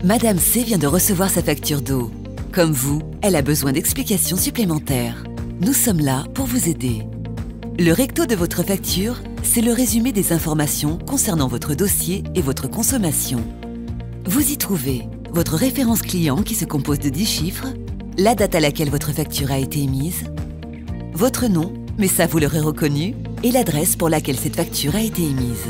Madame C vient de recevoir sa facture d'eau. Comme vous, elle a besoin d'explications supplémentaires. Nous sommes là pour vous aider. Le recto de votre facture, c'est le résumé des informations concernant votre dossier et votre consommation. Vous y trouvez votre référence client qui se compose de 10 chiffres, la date à laquelle votre facture a été émise, votre nom, mais ça vous l'aurez reconnu, et l'adresse pour laquelle cette facture a été émise.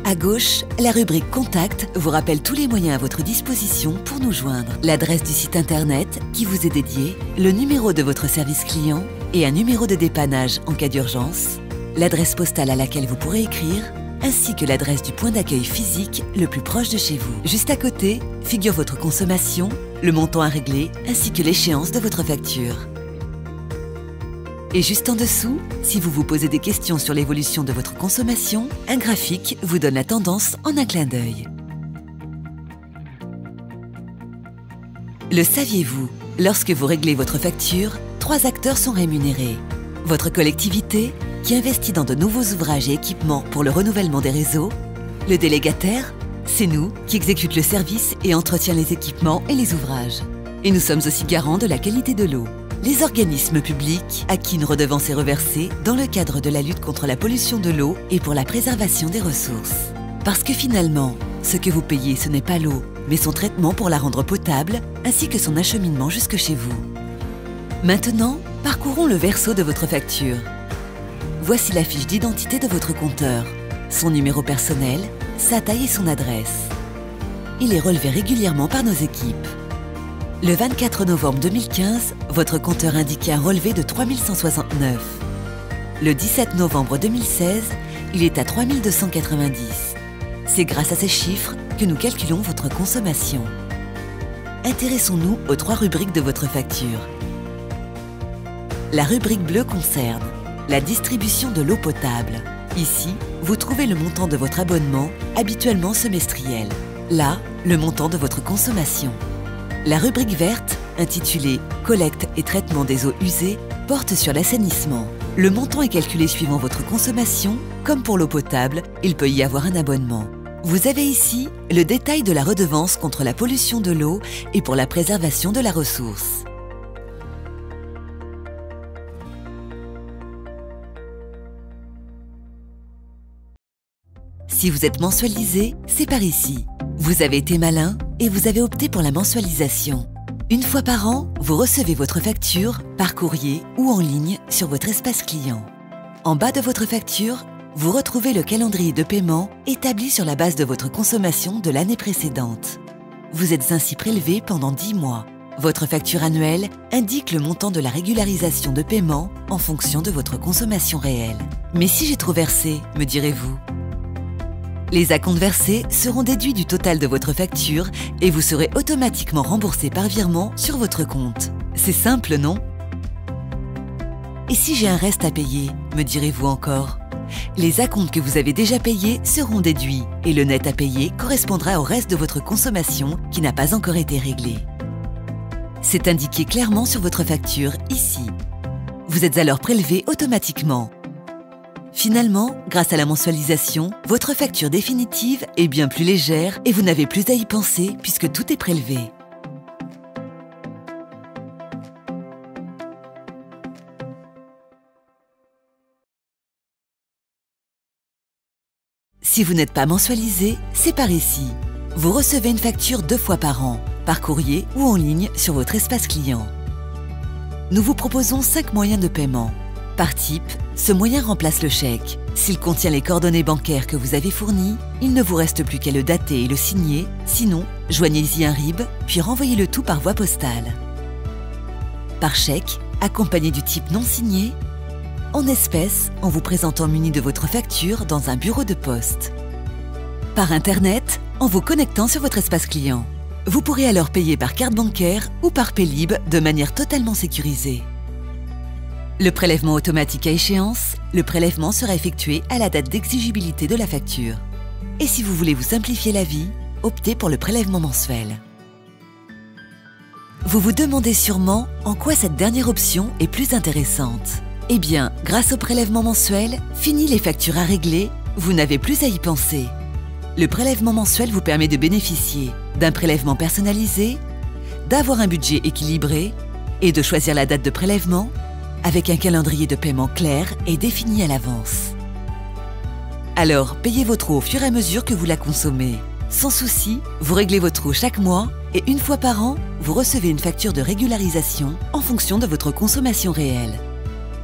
À gauche, la rubrique Contact vous rappelle tous les moyens à votre disposition pour nous joindre. L'adresse du site internet qui vous est dédié, le numéro de votre service client et un numéro de dépannage en cas d'urgence, l'adresse postale à laquelle vous pourrez écrire, ainsi que l'adresse du point d'accueil physique le plus proche de chez vous. Juste à côté, figure votre consommation, le montant à régler, ainsi que l'échéance de votre facture. Et juste en dessous, si vous vous posez des questions sur l'évolution de votre consommation, un graphique vous donne la tendance en un clin d'œil. Le saviez-vous? Lorsque vous réglez votre facture, 3 acteurs sont rémunérés. Votre collectivité, qui investit dans de nouveaux ouvrages et équipements pour le renouvellement des réseaux. Le délégataire, c'est nous qui exécute le service et entretient les équipements et les ouvrages. Et nous sommes aussi garants de la qualité de l'eau. Les organismes publics à qui une redevance est reversée dans le cadre de la lutte contre la pollution de l'eau et pour la préservation des ressources. Parce que finalement, ce que vous payez, ce n'est pas l'eau, mais son traitement pour la rendre potable, ainsi que son acheminement jusque chez vous. Maintenant, parcourons le verso de votre facture. Voici la fiche d'identité de votre compteur, son numéro personnel, sa taille et son adresse. Il est relevé régulièrement par nos équipes. Le 24 novembre 2015, votre compteur indiquait un relevé de 3169. Le 17 novembre 2016, il est à 3290. C'est grâce à ces chiffres que nous calculons votre consommation. Intéressons-nous aux 3 rubriques de votre facture. La rubrique bleue concerne la distribution de l'eau potable. Ici, vous trouvez le montant de votre abonnement, habituellement semestriel. Là, le montant de votre consommation. La rubrique verte, intitulée « Collecte et traitement des eaux usées », porte sur l'assainissement. Le montant est calculé suivant votre consommation. Comme pour l'eau potable, il peut y avoir un abonnement. Vous avez ici le détail de la redevance contre la pollution de l'eau et pour la préservation de la ressource. Si vous êtes mensualisé, c'est par ici. Vous avez été malin et vous avez opté pour la mensualisation. Une fois par an, vous recevez votre facture par courrier ou en ligne sur votre espace client. En bas de votre facture, vous retrouvez le calendrier de paiement établi sur la base de votre consommation de l'année précédente. Vous êtes ainsi prélevé pendant 10 mois. Votre facture annuelle indique le montant de la régularisation de paiement en fonction de votre consommation réelle. Mais si j'ai trop versé, me direz-vous? Les acomptes versés seront déduits du total de votre facture et vous serez automatiquement remboursé par virement sur votre compte. C'est simple, non? Et si j'ai un reste à payer, me direz-vous encore? Les acomptes que vous avez déjà payés seront déduits et le net à payer correspondra au reste de votre consommation qui n'a pas encore été réglé. C'est indiqué clairement sur votre facture ici. Vous êtes alors prélevé automatiquement. Finalement, grâce à la mensualisation, votre facture définitive est bien plus légère et vous n'avez plus à y penser puisque tout est prélevé. Si vous n'êtes pas mensualisé, c'est par ici. Vous recevez une facture 2 fois par an, par courrier ou en ligne sur votre espace client. Nous vous proposons 5 moyens de paiement. Par type, ce moyen remplace le chèque. S'il contient les coordonnées bancaires que vous avez fournies, il ne vous reste plus qu'à le dater et le signer. Sinon, joignez-y un RIB, puis renvoyez le tout par voie postale. Par chèque, accompagné du type non signé. En espèces, en vous présentant muni de votre facture dans un bureau de poste. Par Internet, en vous connectant sur votre espace client. Vous pourrez alors payer par carte bancaire ou par Paylib de manière totalement sécurisée. Le prélèvement automatique à échéance, le prélèvement sera effectué à la date d'exigibilité de la facture. Et si vous voulez vous simplifier la vie, optez pour le prélèvement mensuel. Vous vous demandez sûrement en quoi cette dernière option est plus intéressante. Eh bien, grâce au prélèvement mensuel, fini les factures à régler, vous n'avez plus à y penser. Le prélèvement mensuel vous permet de bénéficier d'un prélèvement personnalisé, d'avoir un budget équilibré et de choisir la date de prélèvement avec un calendrier de paiement clair et défini à l'avance. Alors, payez votre eau au fur et à mesure que vous la consommez. Sans souci, vous réglez votre eau chaque mois et une fois par an, vous recevez une facture de régularisation en fonction de votre consommation réelle.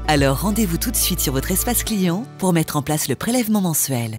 Alors rendez-vous tout de suite sur votre espace client pour mettre en place le prélèvement mensuel.